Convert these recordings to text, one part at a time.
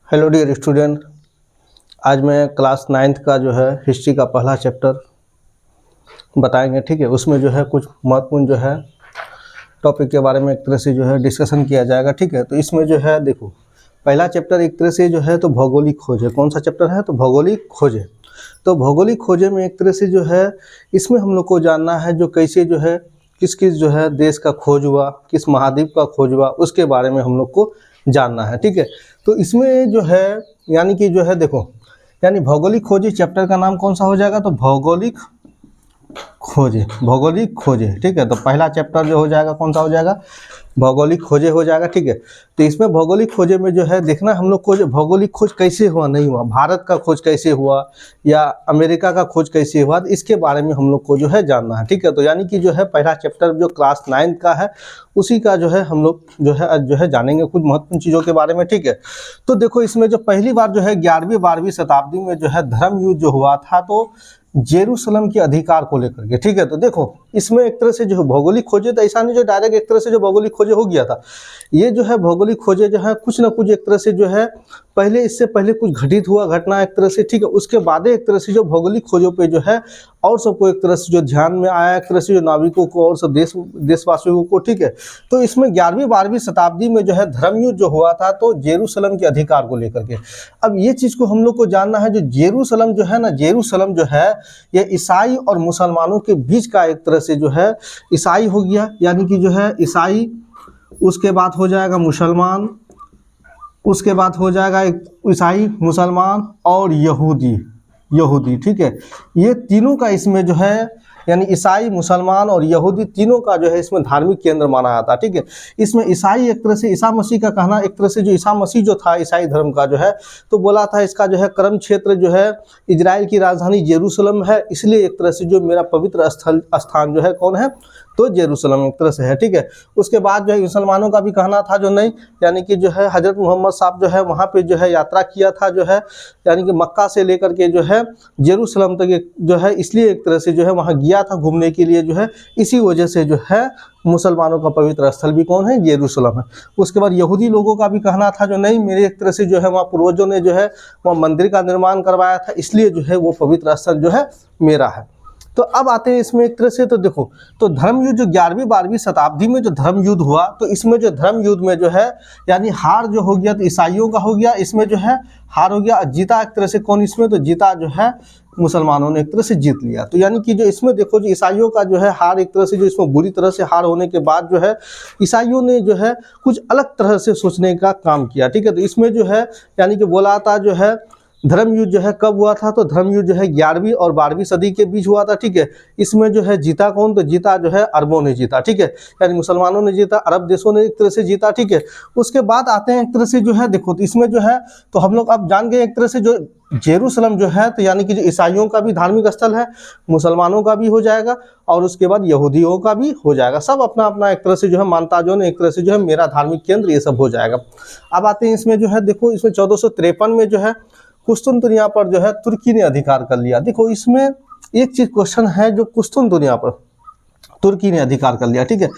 Hello dear student. आज मैं class 9th का जो है हिस्ट्री का पहला चैप्टर बताएंगे। ठीक है, उसमें जो है कुछ महत्वपूर्ण जो है टॉपिक के बारे में एक तरह से जो है डिस्कशन किया जाएगा। ठीक है, तो इसमें जो है देखो, पहला चैप्टर एक तरह से जो है तो भौगोलिक खोज है। कौन सा चैप्टर है? तो भौगोलिक खोज है। तो भौगोलिक खोजे में एक तरह से जो है इसमें हम लोग को जानना है जो कैसे जो है किस किस जो है देश का खोज हुआ, किस महाद्वीप का खोज हुआ, उसके बारे में हम लोग को जानना है। ठीक है, तो इसमें जो है यानी कि जो है देखो, यानी भौगोलिक खोजे चैप्टर का नाम कौन सा हो जाएगा? तो भौगोलिक खोजे, भौगोलिक खोजे। ठीक है, तो पहला चैप्टर जो हो जाएगा कौन सा हो जाएगा? भौगोलिक खोजे हो जाएगा। ठीक है, तो इसमें भौगोलिक खोजे में जो है देखना हम लोग को जो भौगोलिक खोज कैसे हुआ, नहीं हुआ, भारत का खोज कैसे हुआ या अमेरिका का खोज कैसे हुआ, तो इसके बारे में हम लोग को जो है जानना है। ठीक है, तो यानी कि जो है पहला चैप्टर जो क्लास 9 का है उसी का जो है हम लोग जो है जानेंगे कुछ महत्वपूर्ण चीज़ों के बारे में। ठीक है, तो देखो इसमें जो पहली बार जो है 11वीं 12वीं शताब्दी में जो है धर्म युद्ध जो हुआ था तो जेरूसलम के अधिकार को लेकर के। ठीक है, तो देखो इसमें एक तरह से जो भौगोलिक खोजे तो ऐसा नहीं जो डायरेक्ट एक तरह से जो भौगोलिक खोजे हो गया था। ये जो है भौगोलिक खोजे जो है कुछ ना कुछ एक तरह से जो है पहले, इससे पहले कुछ घटित हुआ घटना एक तरह से। ठीक है, उसके बाद एक तरह से जो भौगोलिक खोजों पे जो है और सबको एक तरह से जो ध्यान में आया, एक तरह से जो नाविकों को और सब देशवासियों को। ठीक है, तो इसमें 11वीं 12वीं शताब्दी में जो है धर्म युद्ध जो हुआ था तो जेरूसलम के अधिकार को लेकर के। अब ये चीज़ को हम लोग को जानना है, जो जेरूसलम जो है ना, जेरूसलम जो है ये ईसाई और मुसलमानों के बीच का एक तरह से जो है ईसाई हो गया, यानी कि जो है ईसाई, उसके बाद हो जाएगा मुसलमान, उसके बाद हो जाएगा एक ईसाई, मुसलमान और यहूदी। यहूदी, ठीक है, ये तीनों का इसमें जो है यानी ईसाई, मुसलमान और यहूदी तीनों का जो है इसमें धार्मिक केंद्र माना जाता है। ठीक है, इसमें ईसाई एक तरह से ईसा मसीह का कहना, एक तरह से जो ईसा मसीह जो था ईसाई धर्म का जो है तो बोला था इसका जो है कर्म क्षेत्र जो है इजराइल की राजधानी जेरूसलम है, इसलिए एक तरह से जो मेरा पवित्र स्थान जो है कौन है? तो जेरूसलम एक तरह से है। ठीक है, उसके बाद जो है मुसलमानों का भी कहना था जो नहीं, यानी कि जो है हजरत मोहम्मद साहब जो है वहाँ पे जो है यात्रा किया था जो है, यानी कि मक्का से लेकर के जो है जेरूसलम तक जो है, इसलिए एक तरह से जो है वहाँ गया था घूमने के लिए जो है, इसी वजह से जो है मुसलमानों का पवित्र स्थल भी कौन है? जेरूसलम है। उसके बाद यहूदी लोगों का भी कहना था जो नहीं, मेरे एक तरह से जो है वहाँ पूर्वजों ने जो है वहाँ मंदिर का निर्माण करवाया था, इसलिए जो है वो पवित्र स्थल जो है मेरा है। तो अब आते हैं इसमें एक तरह से, तो देखो, तो धर्म युद्ध जो 11वीं 12वीं शताब्दी में जो धर्म युद्ध हुआ तो इसमें जो धर्म युद्ध में जो है यानी हार जो हो गया तो ईसाइयों का हो गया, इसमें जो है हार हो गया। जीता एक तरह से कौन इसमें? तो जीता जो है मुसलमानों ने एक तरह से जीत लिया। तो यानी कि जो इसमें देखो जो ईसाइयों का जो है हार, एक तरह से जो इसमें बुरी तरह से हार होने के बाद जो है ईसाइयों ने जो है कुछ अलग तरह से सोचने का काम किया। ठीक है, तो इसमें जो है यानी कि बोला था जो है धर्म युद्ध जो है कब हुआ था? तो धर्म युद्ध जो है 11वीं और 12वीं सदी के बीच हुआ था। ठीक है, इसमें जो है जीता कौन? तो जीता जो है अरबों ने जीता। ठीक है, यानी मुसलमानों ने जीता, अरब देशों ने एक तरह से जीता। ठीक है, उसके बाद आते हैं एक तरह से जो है देखो, तो इसमें जो है तो हम लोग अब जान गए एक तरह से जो जेरूसलम जो है तो यानी कि जो ईसाइयों का भी धार्मिक स्थल है, मुसलमानों का भी हो जाएगा और उसके बाद यहूदियों का भी हो जाएगा। सब अपना अपना एक तरह से जो है मानता जो है एक तरह से जो है मेरा धार्मिक केंद्र, ये सब हो जाएगा। अब आते हैं इसमें जो है देखो, इसमें 1453 में जो है कुस्तुनतुनिया पर जो है तुर्की ने अधिकार कर लिया। देखो इसमें एक चीज क्वेश्चन है, जो कुस्तुनतुनिया पर तुर्की ने अधिकार कर लिया। ठीक है,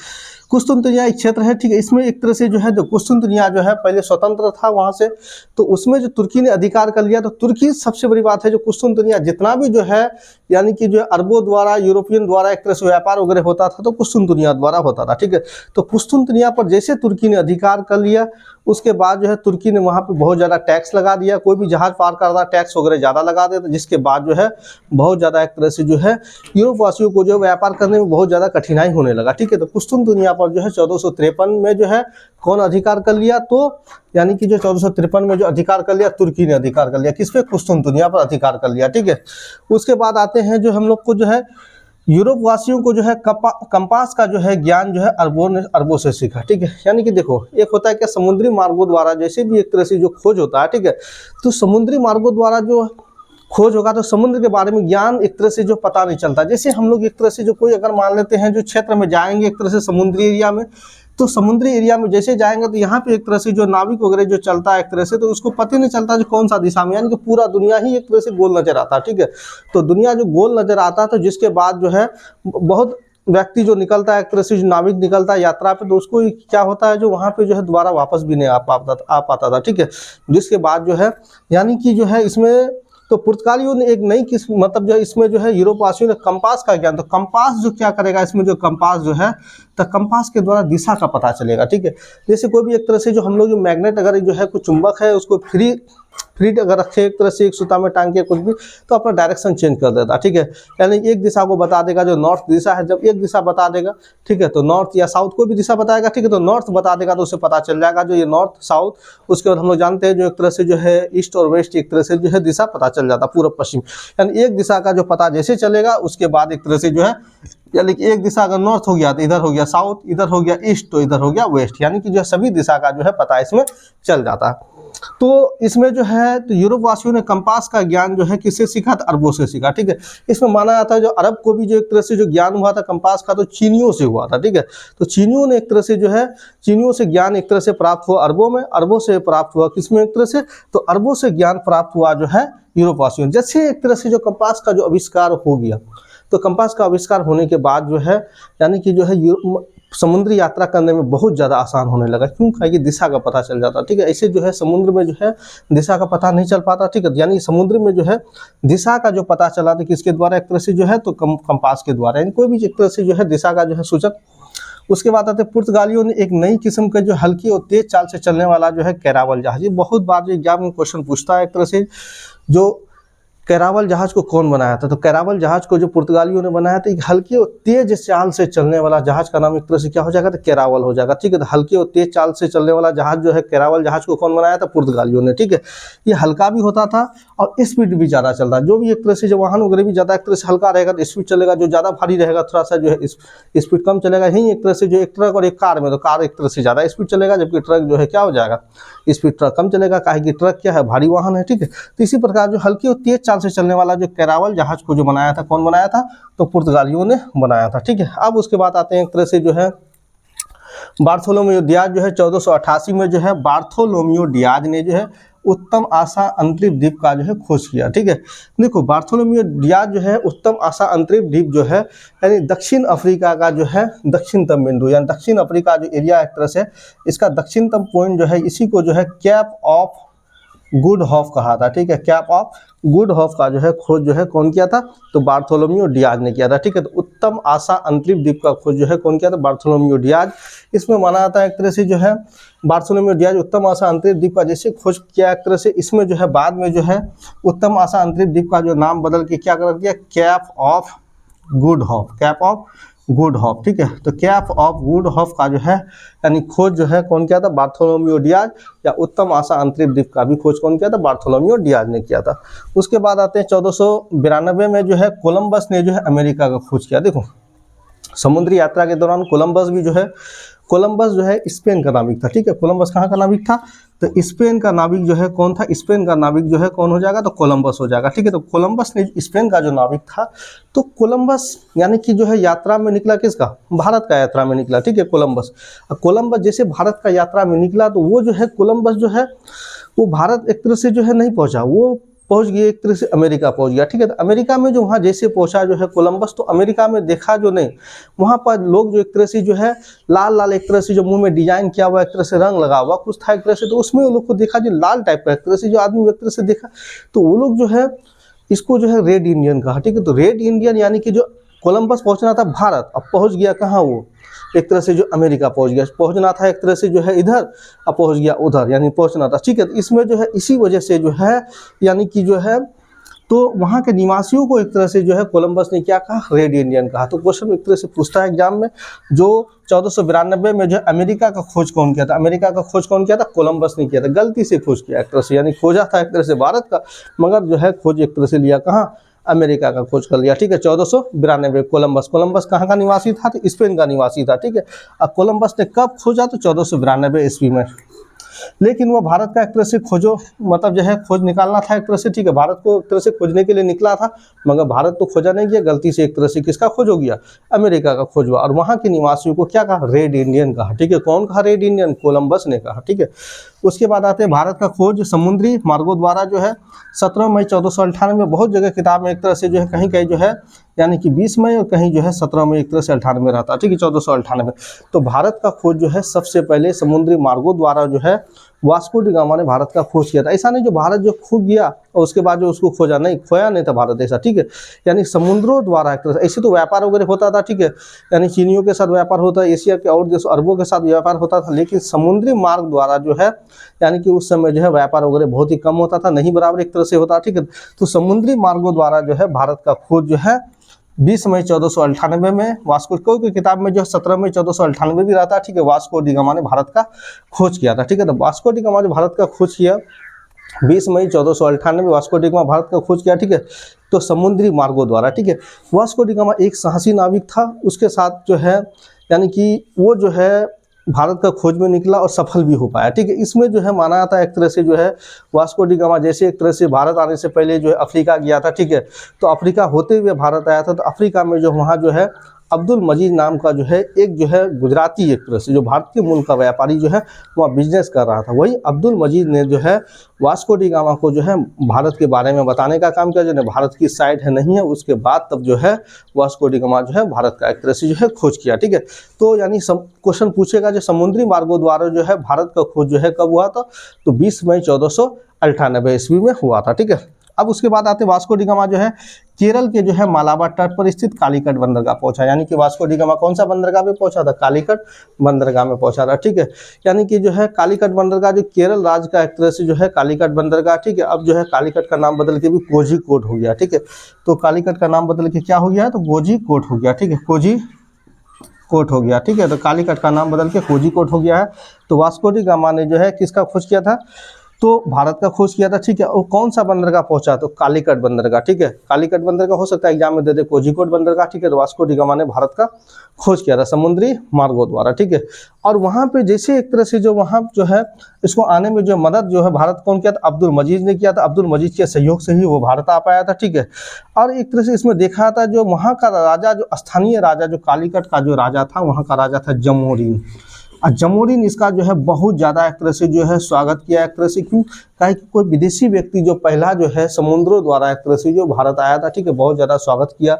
कुस्तुनतुनिया एक क्षेत्र है। ठीक है, इसमें एक तरह से जो है कुस्तुनतुनिया जो है पहले स्वतंत्र था वहाँ से, तो उसमें जो तुर्की ने अधिकार कर लिया तो तुर्की सबसे बड़ी बात है जो कुस्तुनतुनिया जितना भी जो है यानी कि जो अरबों द्वारा, यूरोपियन द्वारा एक तरह से व्यापार वगैरह होता था तो कुस्तुनतुनिया द्वारा होता था। ठीक है, तो कुस्तुनतुनिया पर जैसे तुर्की ने अधिकार कर लिया उसके बाद जो है तुर्की ने वहाँ पे बहुत ज़्यादा टैक्स लगा दिया, कोई भी जहाज़ पार करता टैक्स वगैरह ज़्यादा लगा देता, जिसके बाद जो है बहुत ज़्यादा एक तरह से जो है यूरोप वासियों को जो व्यापार करने में बहुत ज़्यादा कठिनाई होने लगा। ठीक है, तो कुस्तुनतुनिया पर जो है 1453 में जो है कौन अधिकार कर लिया? तो यानी कि जो 1453 में जो अधिकार कर लिया तुर्की ने अधिकार कर लिया, किस पे? कुस्तुनतुनिया पर अधिकार कर लिया। ठीक है, उसके बाद आते हैं जो हम लोग को जो है यूरोप वासियों को जो है कंपास का जो है ज्ञान जो है अरबों से सीखा। ठीक है, यानी कि देखो एक होता है कि समुद्री मार्गों द्वारा जैसे भी एक तरह से जो खोज होता है, ठीक है, तो समुद्री मार्गों द्वारा जो खोज होगा तो समुद्र के बारे में ज्ञान एक तरह से जो पता नहीं चलता। जैसे हम लोग एक तरह से जो कोई अगर मान लेते हैं जो क्षेत्र में जाएंगे एक तरह से समुद्री एरिया में, तो समुद्री एरिया में जैसे जाएंगे तो यहाँ पे एक तरह से जो नाविक वगैरह जो चलता है एक तरह से, तो उसको पता नहीं चलता जो कौन सा दिशा में, यानी कि पूरा दुनिया ही एक तरह से गोल नजर आता है। ठीक है, तो दुनिया जो गोल नजर आता है तो जिसके बाद जो है बहुत व्यक्ति जो निकलता है, एक तरह से जो नाविक निकलता है यात्रा पे, तो उसको क्या होता है जो वहाँ पे जो है दोबारा वापस भी नहीं आ पाता था, ठीक है। जिसके बाद जो है यानी कि जो है इसमें तो पुर्तगालियों ने एक नई किस्म मतलब जो है इसमें जो है यूरोपवासियों ने कंपास का ज्ञान, तो कंपास जो क्या करेगा इसमें, जो कंपास जो है तो कंपास के द्वारा दिशा का पता चलेगा, ठीक है। जैसे कोई भी एक तरह से जो हम लोग जो मैग्नेट अगर जो है कोई चुंबक है उसको फ्री अगर रखे एक तरह से एक सूता में टांग के कुछ भी, तो अपना डायरेक्शन चेंज कर देता, ठीक है। यानी एक दिशा को बता देगा, जो नॉर्थ दिशा है, जब एक दिशा बता देगा, ठीक है, तो नॉर्थ या साउथ को भी दिशा बताएगा, ठीक है, तो नॉर्थ बता देगा तो उसे पता चल जाएगा जो ये नॉर्थ साउथ। उसके बाद हम लोग जानते हैं जो एक तरह से जो है ईस्ट और वेस्ट एक तरह से जो है दिशा पता चल जाता, पूर्व पश्चिम। यानी एक दिशा का जो पता जैसे चलेगा उसके बाद एक तरह से जो है, यानी कि एक दिशा अगर नॉर्थ हो गया तो इधर हो गया साउथ, इधर हो गया ईस्ट तो इधर हो गया वेस्ट, यानी कि जो सभी दिशा का जो है पता इसमें चल जाता है। तो इसमें जो है तो यूरोप वासियों ने कंपास का ज्ञान जो है किससे सीखा, तो अरबों से सीखा, ठीक है। इसमें माना जाता है जो अरब को भी जो एक तरह से जो ज्ञान हुआ था कंपास का, तो चीनियों से हुआ था, ठीक है। तो चीनियों ने एक तरह से जो है चीनियों से ज्ञान एक तरह से प्राप्त हुआ अरबों में, अरबों से प्राप्त हुआ किसमें, एक तरह से तो अरबों से ज्ञान प्राप्त हुआ जो है यूरोप वासियों। जैसे एक तरह से जो कंपास का जो आविष्कार हो गया, तो कंपास का आविष्कार होने के बाद जो है यानी कि जो है समुद्री यात्रा करने में बहुत ज़्यादा आसान होने लगा। क्यों, कि दिशा का पता चल जाता, ठीक है। ऐसे जो है समुद्र में जो है दिशा का पता नहीं चल पाता, ठीक है। यानी समुद्र में जो है दिशा का जो पता चला था किसके द्वारा, एक तरह से जो है तो कंपास के द्वारा, यानी कोई भी एक तरह से जो है दिशा का जो है सूचक। उसके बाद आते पुर्तगालियों ने एक नई किस्म का जो हल्की और तेज चाल से चलने वाला जो है कैरावल जहाज, ये बहुत बार जो एग्जाम में क्वेश्चन पूछता है एक तरह से, जो कैरावल जहाज को कौन बनाया था, तो कैरावल जहाज को जो पुर्तगालियों ने बनाया था, एक हल्की और तेज चाल से चलने वाला जहाज का नाम एक तरह से क्या हो जाएगा, तो कैरावल हो जाएगा, ठीक है। तो हल्की और तेज चाल से चलने वाला जहाज जो है कैरावल जहाज को कौन बनाया था, पुर्तगालियों ने, ठीक है। ये हल्का भी होता था और स्पीड भी ज़्यादा चलता, जो भी एक तरह से जो वाहन वगैरह भी ज़्यादा एक तरह से हल्का रहेगा तो स्पीड चलेगा, जो ज़्यादा भारी रहेगा थोड़ा सा जो है स्पीड कम चलेगा। यही एक तरह से जो एक ट्रक और एक कार में, तो कार एक तरह से ज़्यादा स्पीड चलेगा जबकि ट्रक जो है क्या हो जाएगा, स्पीड ट्रक कम चलेगा, काहे कि ट्रक क्या है, भारी वाहन है, ठीक है। तो इसी प्रकार जो हल्की और तेज चाल से चलने वाला जो कैरावल जहाज को जो बनाया था, कौन बनाया था, तो पुर्तगालियों ने बनाया था, ठीक है। अब उसके बाद आते हैं एक तरह से जो है बार्थोलोमियो डियाज जो है 1488 में जो है बार्थोलोमियो डियाज ने जो है उत्तम आशा अंतरिक्ष द्वीप का जो है खोज किया, ठीक है। देखो बार्थोलोमियो डियाज जो है उत्तम आशा अंतरिक्ष द्वीप जो है यानी दक्षिण अफ्रीका का जो है दक्षिणतम बिंदु, यानी दक्षिण अफ्रीका जो एरिया एक तरह से इसका दक्षिणतम पॉइंट जो है, इसी को जो है कैप ऑफ गुड होप कहा था, ठीक है। कैप ऑफ गुड होप का जो है खोज जो है कौन किया था, तो बार्थोलोमियो डियाज ने किया था, ठीक है। तो उत्तम आशा अंतरिक्ष द्वीप का खोज जो है कौन किया था, बार्थोलोमियो डियाज। इसमें माना जाता है एक तरह से जो है बार्थोलोमियो डियाज उत्तम आशा अंतरिक्ष द्वीप का जैसे खोज किया एक तरह से, इसमें जो है बाद में जो है उत्तम आशा अंतरिक्ष द्वीप का जो नाम बदल के क्या कर दिया, cap of good hope, cap of good hope, ठीक है। तो कैप ऑफ गुड होप का जो है यानी खोज जो है कौन किया था, बार्थोलोमियो डियाज, या उत्तम आशा अंतरिक्ष द्वीप का भी खोज कौन किया था, बार्थोलोमियो डियाज ने किया था। उसके बाद आते हैं 1492 में जो है कोलंबस ने जो है अमेरिका का खोज किया। देखो समुद्री यात्रा के दौरान कोलंबस जो है स्पेन का नाविक था, ठीक है। कोलंबस कहाँ का नाविक था, तो स्पेन का नाविक जो है कौन था, स्पेन का नाविक जो है कौन हो जाएगा, तो कोलंबस हो जाएगा, ठीक है। तो कोलंबस ने स्पेन का जो नाविक था, तो कोलंबस यानी कि जो है यात्रा में निकला किसका, भारत का यात्रा में निकला, ठीक है। कोलंबस जैसे भारत का यात्रा में निकला, तो वो जो है कोलंबस जो है वो भारत एक तरह से जो है नहीं पहुंचा, वो पहुंच गया एक तरह से अमेरिका पहुंच गया, ठीक है। तो अमेरिका में जो वहाँ जैसे पहुंचा जो है कोलंबस, तो अमेरिका में देखा जो नहीं, वहाँ पर लोग जो एक तरह से जो है लाल लाल एक तरह से जो मुंह में डिजाइन किया हुआ एक तरह से रंग लगा हुआ कुछ था एक तरह से, तो उसमें वो लोग को देखा जो लाल टाइप का एक तरह से जो आदमी एक तरह से देखा, तो वो लोग जो है इसको जो है रेड इंडियन कहा, ठीक है। तो रेड इंडियन यानी कि जो कोलंबस पहुंचना था भारत, अब पहुंच गया कहाँ, वो एक तरह से जो अमेरिका पहुंच गया, पहुंचना था एक तरह से जो है इधर, अब पहुंच गया उधर, यानी पहुंचना था, ठीक है। इसमें जो है इसी वजह से जो है यानी कि जो है तो वहाँ के निवासियों को एक तरह से जो है कोलंबस ने क्या कहा, रेड इंडियन कहा। तो क्वेश्चन एक तरह से पूछता है एग्जाम में, जो 1492 में जो है अमेरिका का खोज कौन किया था, अमेरिका का खोज कौन किया था, कोलंबस ने किया था, गलती से खोज किया एक तरह से, यानी खोजा था एक तरह से भारत का, मगर जो है खोज एक तरह से लिया कहाँ, अमेरिका का खोज कर लिया, ठीक है। 1492 कोलंबस कहाँ का निवासी था, तो स्पेन का निवासी था, ठीक है। अब कोलंबस ने कब खोजा, तो 1492 ईस्वी में, लेकिन वो भारत का एक तरह से खोजो मतलब जो है खोज निकालना था एक तरह से, ठीक है। भारत को एक तरह से खोजने के लिए निकला था, मगर भारत तो खोजा नहीं गया, गलती से एक तरह से किसका खोज हो गया, अमेरिका का खोज हुआ, और वहाँ के निवासियों को क्या कहा, रेड इंडियन कहा, ठीक है। कौन कहा रेड इंडियन, कोलंबस ने कहा, ठीक है। उसके बाद आते हैं भारत का खोज समुद्री मार्गों द्वारा जो है 17 मई 1498 में, बहुत जगह किताब में एक तरह से जो है कहीं कहीं जो है यानी कि 20 मई और कहीं जो है 17 मई एक तरह से 98 रहता है, ठीक है, 1498। तो भारत का खोज जो है सबसे पहले समुद्री मार्गों द्वारा जो है वास्को डी गामा ने भारत का खोज किया था। ऐसा नहीं जो भारत जो खो गया और उसके बाद जो उसको खोजा, नहीं, खोया नहीं था भारत ऐसा, ठीक है, यानी समुद्रों द्वारा एक तरह से। ऐसे तो व्यापार वगैरह होता था, ठीक है, यानी चीनियों के साथ व्यापार होता है, एशिया के और देशों अरबों के साथ व्यापार होता था, लेकिन समुद्री मार्ग द्वारा जो है यानी कि उस समय जो है व्यापार वगैरह बहुत ही कम होता था, नहीं बराबर एक तरह से होता, ठीक है। तो समुद्री मार्गों द्वारा जो है भारत का खोज जो है 20 मई 1498 में वास्को की किताब में जो 17 मई 1498 भी रहता है, ठीक है, वास्को डी गामा ने भारत का खोज किया था, ठीक है। तो वास्को डी गामा जो भारत का खोज किया 20 मई 1498 में वास्को डी गामा भारत का खोज किया, ठीक है, तो समुद्री मार्गों द्वारा, ठीक है। वास्को डी गामा एक साहसी नाविक था, उसके साथ जो है यानी कि वो जो है भारत का खोज में निकला और सफल भी हो पाया, ठीक है। इसमें जो है माना जाता है एक तरह से जो है वास्को डी गामा जैसे एक तरह से भारत आने से पहले जो है अफ्रीका गया था, ठीक है, तो अफ्रीका होते हुए भारत आया था, तो अफ्रीका में जो वहाँ जो है अब्दुल मजीद नाम का जो है एक जो है गुजराती एक तरह से जो भारतीय मूल का व्यापारी जो है वहाँ बिजनेस कर रहा था, वही अब्दुल मजीद ने जो है वास्को डी गामा को जो है भारत के बारे में बताने का काम किया, जो भारत की साइड है नहीं है, उसके बाद तब जो है वास्को डी गामा जो है भारत का एक तरह से जो है खोज किया, ठीक है। तो यानी क्वेश्चन पूछेगा जो समुद्री मार्गों द्वारा जो है भारत का खोज जो है कब हुआ था, तो 20 मई 1498 ईस्वी में हुआ था, ठीक है। अब उसके बाद आते वास्को डी गामा जो है केरल के जो है मालाबार तट पर स्थित कालीकट बंदरगाह पहुंचा, यानी कि वास्को डी गामा कौन सा बंदरगाह पे पहुंचा था, कालीकट बंदरगाह में पहुंचा था, ठीक है। यानी कि जो है कालीकट बंदरगाह जो केरल राज्य का एक तरह से जो है कालीकट बंदरगाह, ठीक है, अब जो है कालीकट का नाम बदल के भी कोझीकोड हो गया, ठीक है। तो कालीकट का नाम बदल के क्या हो गया, तो कोझीकोड हो गया, ठीक है, कोझीकोड हो गया, ठीक है। तो कालीकट का नाम बदल के कोझीकोड हो गया है। तो वास्को डी गामा ने जो है किसका खोज किया था, तो भारत का खोज किया था, ठीक है। और कौन सा बंदरगाह पहुंचा, तो कालीकट बंदरगाह, ठीक है, कालीकट बंदरगाह हो सकता है एग्जाम में दे दे, कोझीकोड बंदरगाह, ठीक है। तो वास्को डी गामा ने भारत का खोज किया था समुद्री मार्गों द्वारा, ठीक है। और वहाँ पे जैसे एक तरह से जो वहाँ जो है इसको आने में जो मदद जो है भारत कौन किया था, अब्दुल मजीद ने किया था, अब्दुल मजीद के सहयोग से ही वो भारत आ पाया था, ठीक है। और एक तरह से इसमें देखा था जो वहाँ का राजा जो स्थानीय राजा जो कालीकट का जो राजा था, वहाँ का राजा था जमोरिन, और जमोरिन इसका जो है बहुत ज़्यादा एक तरह से जो है स्वागत किया एक तरह से, क्यों, कहा कि कोई विदेशी व्यक्ति जो पहला जो है समुद्रों द्वारा एक तरह से जो भारत आया था, ठीक है, बहुत ज़्यादा स्वागत किया।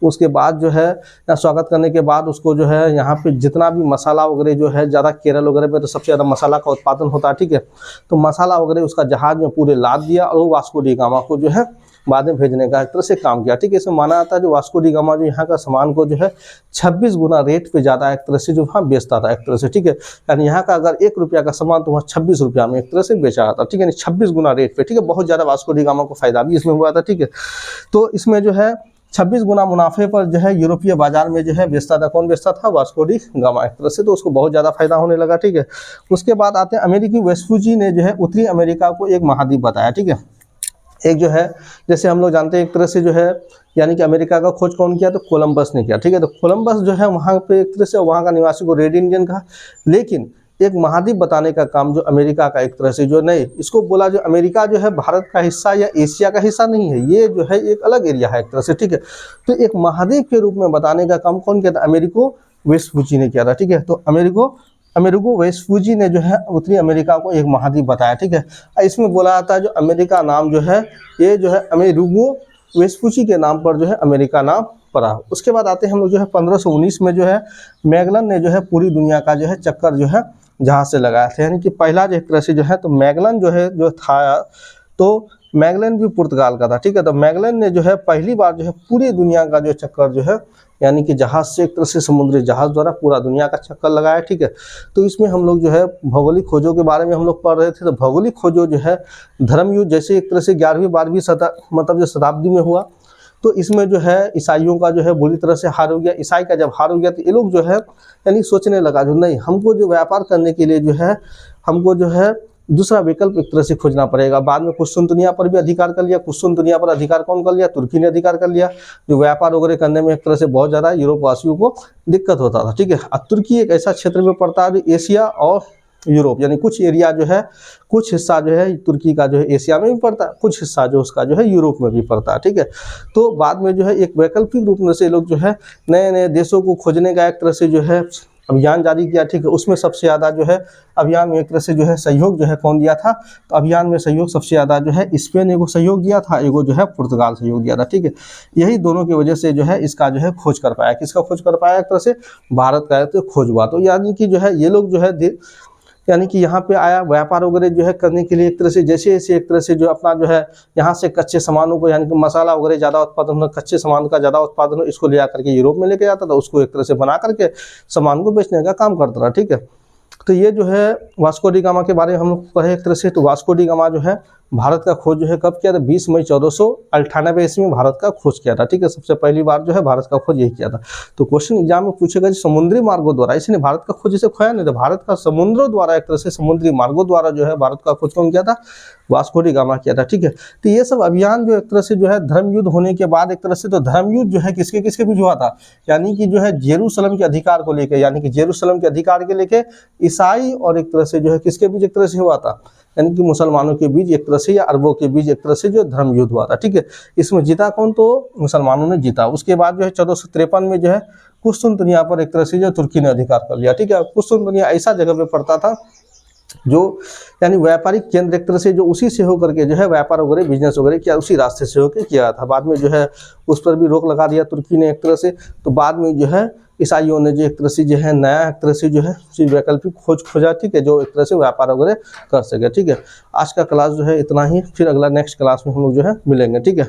उसके बाद जो है स्वागत करने के बाद उसको जो है यहाँ पे जितना भी मसाला वगैरह जो है ज़्यादा केरल वगैरह पे तो सबसे ज़्यादा मसाला का उत्पादन होता है, ठीक है, तो मसाला वगैरह उसका जहाज़ में पूरे लाद दिया और वो वास्को डी गामा को जो है बाद में भेजने का एक तरह से काम किया, ठीक है। इसमें माना जाता है जो वास्को डी गामा जो यहाँ का सामान को जो है 26 गुना रेट पे ज़्यादा एक तरह से जो वहाँ बेचता था एक तरह से, ठीक है, यानी यहाँ का अगर 1 रुपया का सामान तो वहाँ 26 रुपया में एक तरह से बेचा जाता, ठीक है, यानी 26 गुना रेट पे, ठीक है, बहुत ज़्यादा वास्को डी गामा को फायदा भी इसमें हुआ था, ठीक है। तो इसमें जो है 26 गुना मुनाफे पर जो है यूरोपीय बाजार में जो है बेचता था, कौन बेचता था, वास्को डी गामा एक तरह से, तो उसको बहुत ज़्यादा फायदा होने लगा, ठीक है। उसके बाद आते हैं अमेरिकी वेस्पुजी ने जो है उत्तरी अमेरिका को एक महाद्वीप बताया, ठीक है। एक जो है जैसे हम लोग जानते हैं एक तरह से जो है यानी कि अमेरिका का खोज कौन किया, तो कोलंबस ने किया, ठीक है। तो कोलंबस जो है वहाँ पे एक तरह से वहाँ का निवासी को रेड इंडियन कहा, लेकिन एक महाद्वीप बताने का काम जो अमेरिका का एक तरह से जो नहीं, इसको बोला जो अमेरिका जो है भारत का हिस्सा या एशिया का हिस्सा नहीं है, ये जो है एक अलग एरिया है एक तरह से, ठीक है। तो एक महाद्वीप के रूप में बताने का काम कौन किया था, अमेरिको वेस्पुजी ने किया था, ठीक है। तो अमेरिको वेस्पुजी ने जो है उत्तरी अमेरिका को एक महाद्वीप बताया, ठीक है। इसमें बोला जाता है जो अमेरिका नाम जो है ये जो है अमेरिगो वेस्पुजी के नाम पर जो है अमेरिका नाम पड़ा। उसके बाद आते हैं हम लोग जो है 1519 में जो है मैगलन ने जो है पूरी दुनिया का जो है चक्कर जो है जहाज से लगाया था, यानी कि पहला जो एक तरह से जो है तो मैगलन जो है जो था, तो मैगलन भी पुर्तगाल का था, ठीक है। तो मैगलन ने जो है पहली बार जो है पूरी दुनिया का जो चक्कर जो है यानी कि जहाज से एक तरह से समुद्री जहाज द्वारा पूरा दुनिया का चक्कर लगाया, ठीक है। तो इसमें हम लोग जो है भौगोलिक खोजों के बारे में हम लोग पढ़ रहे थे, तो भौगोलिक खोजों जो है धर्मयुद्ध जैसे एक तरह से 11वीं-12वीं मतलब जो शताब्दी में हुआ, तो इसमें जो है ईसाइयों का जो है बुरी तरह से हार हो गया। ईसाई का जब हार हो गया तो ये लोग जो है यानी सोचने लगा जो नहीं, हमको जो व्यापार करने के लिए जो है हमको जो है दूसरा विकल्प एक तरह से खोजना पड़ेगा। बाद में कुस्तुनतुनिया पर भी अधिकार कर लिया, कुस्तुनतुनिया पर अधिकार कौन कर लिया, तुर्की ने अधिकार कर लिया, जो व्यापार वगैरह करने में एक तरह से बहुत ज़्यादा यूरोप वासियों को दिक्कत होता था, ठीक है। अब तुर्की एक ऐसा क्षेत्र में पड़ता है जो एशिया और यूरोप यानी कुछ एरिया जो है कुछ हिस्सा जो है तुर्की का जो है एशिया में भी पड़ता है, कुछ हिस्सा जो उसका जो है यूरोप में भी पड़ता है, ठीक है। तो बाद में जो है एक वैकल्पिक रूप में से लोग जो है नए नए देशों को खोजने का एक तरह से जो है अभियान जारी किया, ठीक है। उसमें सबसे ज़्यादा जो है अभियान में एक तरह से जो है सहयोग जो है कौन दिया था, तो अभियान में सहयोग सबसे ज़्यादा जो है स्पेन एगो सहयोग दिया था, एगो जो है पुर्तगाल सहयोग दिया था, ठीक है। यही दोनों की वजह से जो है इसका जो है खोज कर पाया, किसका खोज कर पाया, एक तरह से भारत का तो खोज हुआ। तो यानी कि जो है ये लोग जो है यानी कि यहाँ पे आया व्यापार वगैरह जो है करने के लिए, एक तरह से जैसे जैसे एक तरह से जो अपना जो है यहाँ से कच्चे सामानों को, यानी कि मसाला वगैरह ज़्यादा उत्पादन हो, कच्चे सामान का ज़्यादा उत्पादन हो, इसको ले आकर के यूरोप में लेके जाता था, उसको एक तरह से बना करके सामान को बेचने का काम करता रहा, ठीक है। तो ये जो है वास्को डी गामा के बारे में हम लोग पढ़े एक तरह से। तो वास्को डी गामा जो है भारत का खोज जो है कब किया था, 20 मई 1498 ईस्वी में भारत का खोज किया था, ठीक है। सबसे पहली बार जो है भारत का खोज यही किया था। तो क्वेश्चन एग्जाम में पूछेगा जी समुद्री मार्गों द्वारा, इसने भारत का खोज इसे खोया नहीं था, भारत का समुद्रों द्वारा, एक तरह से समुद्री मार्गों द्वारा जो है भारत का खोज कौन किया था, वास्को डी गामा किया था, ठीक है। तो ये सब अभियान जो एक तरह से जो है धर्म युद्ध होने के बाद एक तरह से, तो धर्म युद्ध जो है किसके किसके बीच हुआ था, यानी कि जो है जेरूशलेम के अधिकार को लेकर, यानी कि जेरूशलेम के अधिकार के लेके ईसाई और एक तरह से जो है किसके बीच एक तरह से हुआ था, यानी कि मुसलमानों के बीच एक तरह से, या अरबों के बीच एक तरह से जो धर्म युद्ध हुआ था, ठीक है। इसमें जीता कौन, तो मुसलमानों ने जीता। उसके बाद जो है 1453 में जो है कुस्तुनतनिया पर एक तरह से जो तुर्की ने अधिकार कर लिया, ठीक है। कुस्तुनतनिया ऐसा जगह पे पड़ता था जो यानी व्यापारिक केंद्र एक तरह से, जो उसी से होकर के जो है व्यापार वगैरह बिजनेस वगैरह किया, उसी रास्ते से होकर किया था। बाद में जो है उस पर भी रोक लगा दिया तुर्की ने एक तरह से। तो बाद में जो है ईसाइयों ने जो एक तरह से जो है नया एक तरह से जो है वैकल्पिक खोज खोजा, ठीक है, जो एक तरह से व्यापार वगैरह कर सके, ठीक है। आज का क्लास जो है इतना ही, फिर अगला नेक्स्ट क्लास में हम लोग जो है मिलेंगे, ठीक है।